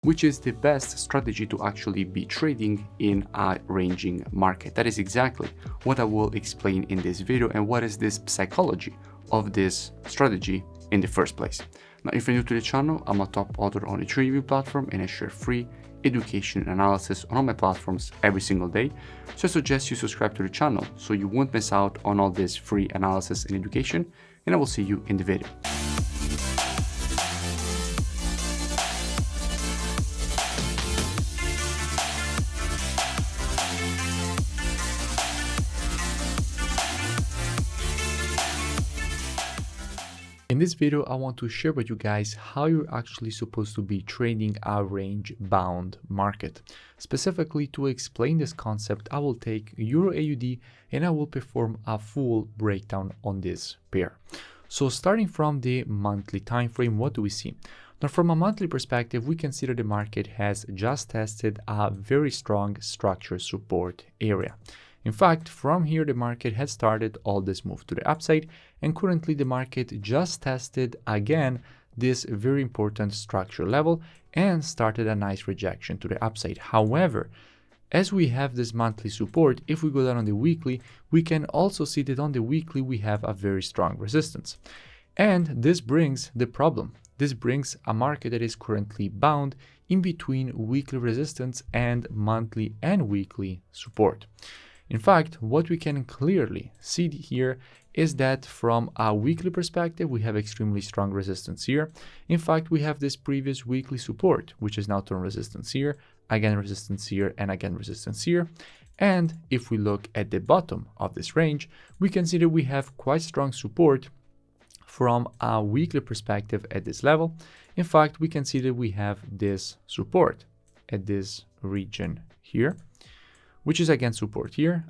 which is the best strategy to actually be trading in a ranging market. That is exactly what I will explain in this video and what is this psychology of this strategy in the first place. Now, if you're new to the channel, I'm a top author on the TRADINGVIEW platform and I share free education and analysis on all my platforms every single day. So I suggest you subscribe to the channel so you won't miss out on all this free analysis and education, and I will see you in the video. In this video, I want to share with you guys how you're actually supposed to be trading a range-bound market. Specifically, to explain this concept, I will take Euro AUD and I will perform a full breakdown on this pair. So starting from the monthly time frame, what do we see? Now, from a monthly perspective, we can see that the market has just tested a very strong structure support area. In fact, from here, the market has started all this move to the upside, and currently the market just tested again this very important structure level and started a nice rejection to the upside. However, as we have this monthly support, if we go down on the weekly, we can also see that on the weekly we have a very strong resistance. And this brings the problem. This brings a market that is currently bound in between weekly resistance and monthly and weekly support. In fact, what we can clearly see here is that from a weekly perspective, we have extremely strong resistance here. In fact, we have this previous weekly support, which is now turned resistance here, again resistance here, and again resistance here. And if we look at the bottom of this range, we can see that we have quite strong support from a weekly perspective at this level. In fact, we can see that we have this support at this region here, which is again support here,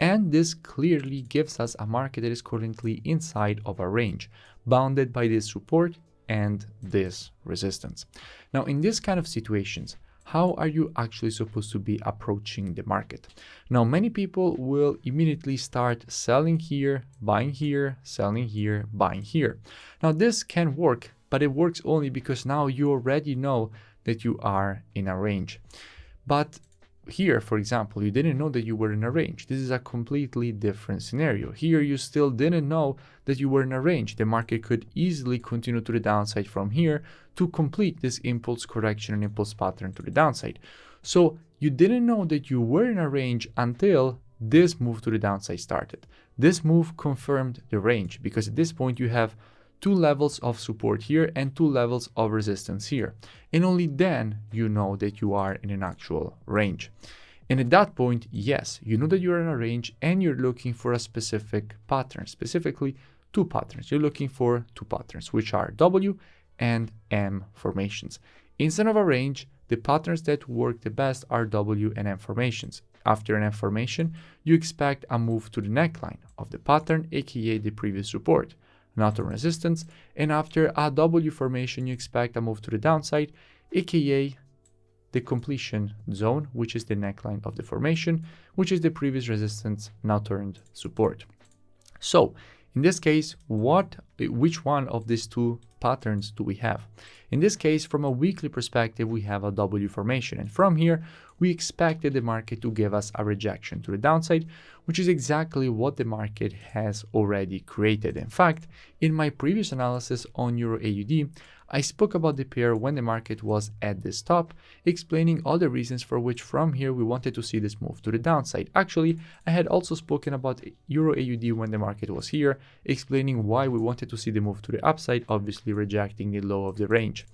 and this clearly gives us a market that is currently inside of a range, bounded by this support and this resistance. Now, in this kind of situations, how are you actually supposed to be approaching the market? Now, many people will immediately start selling here, buying here, selling here, buying here. Now, this can work, but it works only because now you already know that you are in a range. But here, for example, you didn't know that you were in a range. This is a completely different scenario. Here, you still didn't know that you were in a range. The market could easily continue to the downside from here to complete this impulse correction and impulse pattern to the downside. So you didn't know that you were in a range until this move to the downside started. This move confirmed the range because at this point you have two levels of support here and two levels of resistance here. And only then you know that you are in an actual range. And at that point, yes, you know that you're in a range and you're looking for a specific pattern, specifically two patterns. You're looking for two patterns, which are W and M formations. Instead of a range, the patterns that work the best are W and M formations. After an M formation, you expect a move to the neckline of the pattern, aka the previous support, not on resistance, and after a W formation you expect a move to the downside, aka the completion zone, which is the neckline of the formation, which is the previous resistance now turned support. So in this case, which one of these two patterns do we have? In this case, from a weekly perspective, we have a W formation, and from here we expected the market to give us a rejection to the downside, which is exactly what the market has already created. In fact, in my previous analysis on Euro AUD, I spoke about the pair when the market was at this top, explaining all the reasons for which from here we wanted to see this move to the downside. Actually, I had also spoken about Euro AUD when the market was here, explaining why we wanted to see the move to the upside, obviously rejecting the low of the range.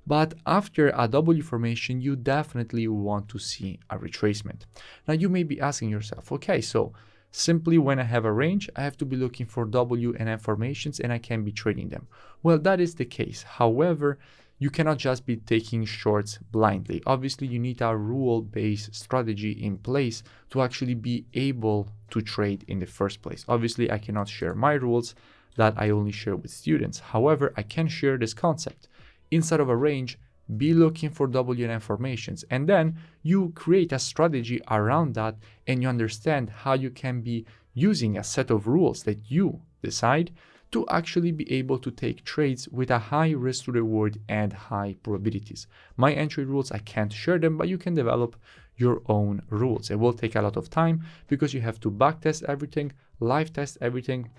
But after a W formation, you definitely want to see a retracement. Now you may be asking yourself, okay, so simply when I have a range, I have to be looking for W and M formations and I can be trading them. Well, that is the case. However, you cannot just be taking shorts blindly. Obviously, you need a rule-based strategy in place to actually be able to trade in the first place. Obviously, I cannot share my rules that I only share with students. However, I can share this concept. Inside of a range, be looking for W and M formations, and then you create a strategy around that and you understand how you can be using a set of rules that you decide to actually be able to take trades with a high risk to reward and high probabilities. My entry rules, I can't share them, but you can develop your own rules. It will take a lot of time because you have to backtest everything, live test everything,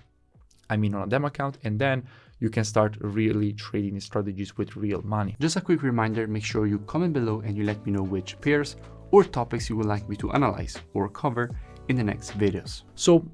on a demo account, and then you can start really trading strategies with real money. Just a quick reminder, make sure you comment below and you let me know which pairs or topics you would like me to analyze or cover in the next videos. So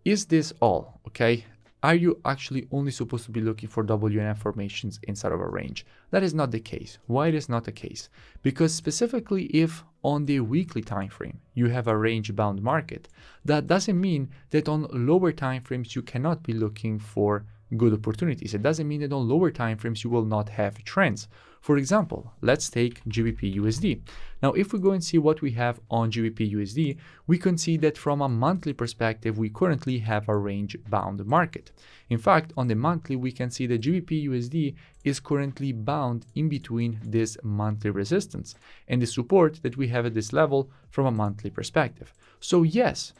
is this all, okay? Are you actually only supposed to be looking for WNM formations inside of a range? That is not the case. Why it is not the case? Because specifically if on the weekly time frame you have a range bound market, that doesn't mean that on lower time frames you cannot be looking for good opportunities. It doesn't mean that on lower time frames you will not have trends. For example, let's take GBP USD. Now, if we go and see what we have on GBP USD, we can see that from a monthly perspective, we currently have a range bound market. In fact, on the monthly, we can see that GBP USD is currently bound in between this monthly resistance and the support that we have at this level from a monthly perspective. So yes,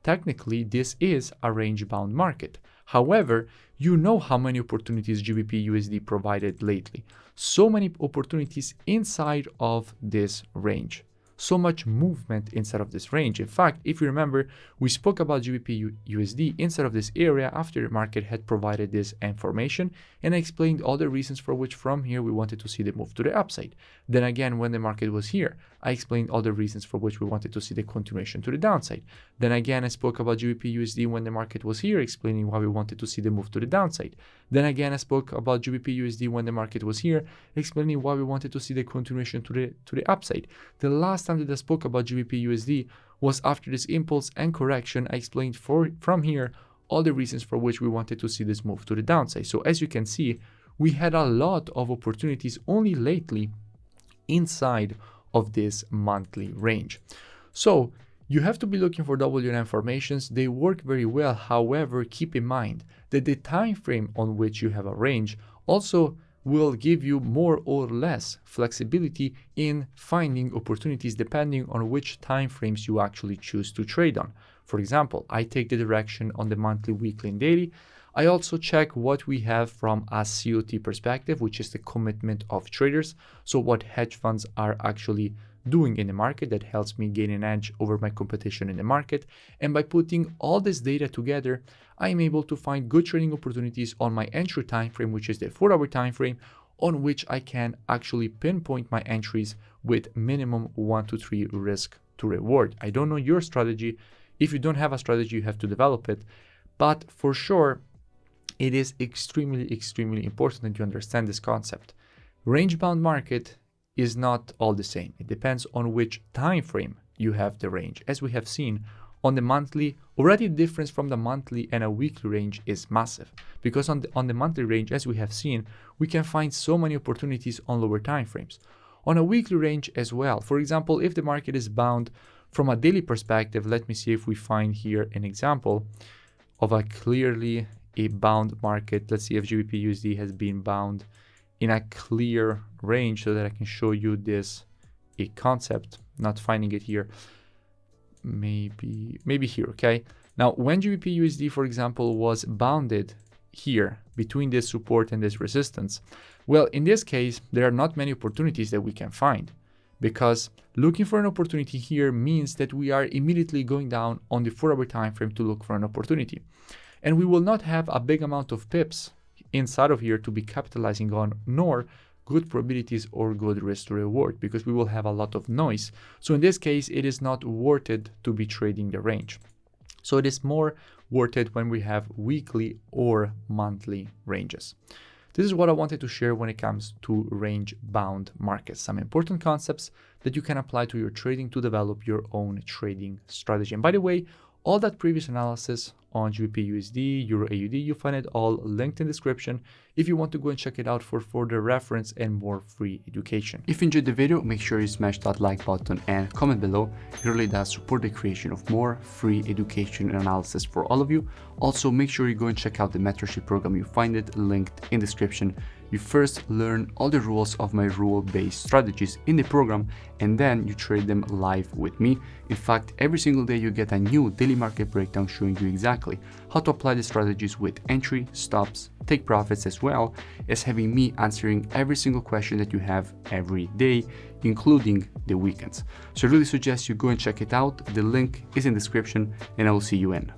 technically this is a range bound market. However, you know how many opportunities GBP USD provided lately. So many opportunities inside of this range. So much movement inside of this range. In fact, if you remember, we spoke about GBP USD inside of this area after the market had provided this information, and I explained all the reasons for which from here we wanted to see the move to the upside. Then again, when the market was here, I explained all the reasons for which we wanted to see the continuation to the downside. Then again, I spoke about GBP USD when the market was here, explaining why we wanted to see the move to the downside. Then again, I spoke about GBP USD when the market was here, explaining why we wanted to see the continuation to the upside. The last time that I spoke about GBP USD was after this impulse and correction. I explained from here all the reasons for which we wanted to see this move to the downside. So as you can see, we had a lot of opportunities only lately inside of this monthly range. So you have to be looking for WNM formations. They work very well. However, keep in mind that the time frame on which you have a range also will give you more or less flexibility in finding opportunities depending on which time frames you actually choose to trade on. For example, I take the direction on the monthly, weekly, and daily. I also check what we have from a COT perspective, which is the commitment of traders. So what hedge funds are actually doing in the market that helps me gain an edge over my competition in the market. And by putting all this data together, I'm able to find good trading opportunities on my entry time frame, which is the 4-hour time frame, on which I can actually pinpoint my entries with minimum 1 to 3 risk to reward. I don't know your strategy. If you don't have a strategy, you have to develop it. But for sure, it is extremely important that you understand this concept. Range-bound market is not all the same. It depends on which time frame you have the range. As we have seen on the monthly, already the difference from the monthly and a weekly range is massive, because on the monthly range, as we have seen, we can find so many opportunities on lower time frames. On a weekly range as well, for example, if the market is bound from a daily perspective, let me see if we find here an example of a clearly a bound market. Let's see if GBP USD has been bound in a clear range so that I can show you this a concept. Not finding it here. Maybe here, okay? Now, when GBP USD, for example, was bounded here between this support and this resistance, well, in this case, there are not many opportunities that we can find, because looking for an opportunity here means that we are immediately going down on the 4-hour time frame to look for an opportunity. And we will not have a big amount of pips inside of here to be capitalizing on, nor good probabilities or good risk to reward, because we will have a lot of noise. So in this case, it is not worth it to be trading the range. So it is more worth it when we have weekly or monthly ranges. This is what I wanted to share when it comes to range-bound markets. Some important concepts that you can apply to your trading to develop your own trading strategy. And by the way, all that previous analysis on GBP USD, Euro AUD, you find it all linked in the description if you want to go and check it out for further reference and more free education. If you enjoyed the video, make sure you smash that like button and comment below. It really does support the creation of more free education and analysis for all of you. Also, make sure you go and check out the mentorship program. You find it linked in the description You first learn all the rules of my rule-based strategies in the program, and then you trade them live with me. In fact, every single day you get a new daily market breakdown showing you exactly how to apply the strategies with entry, stops, take profits, as well as having me answering every single question that you have every day, including the weekends. So I really suggest you go and check it out. The link is in the description, and I will see you in.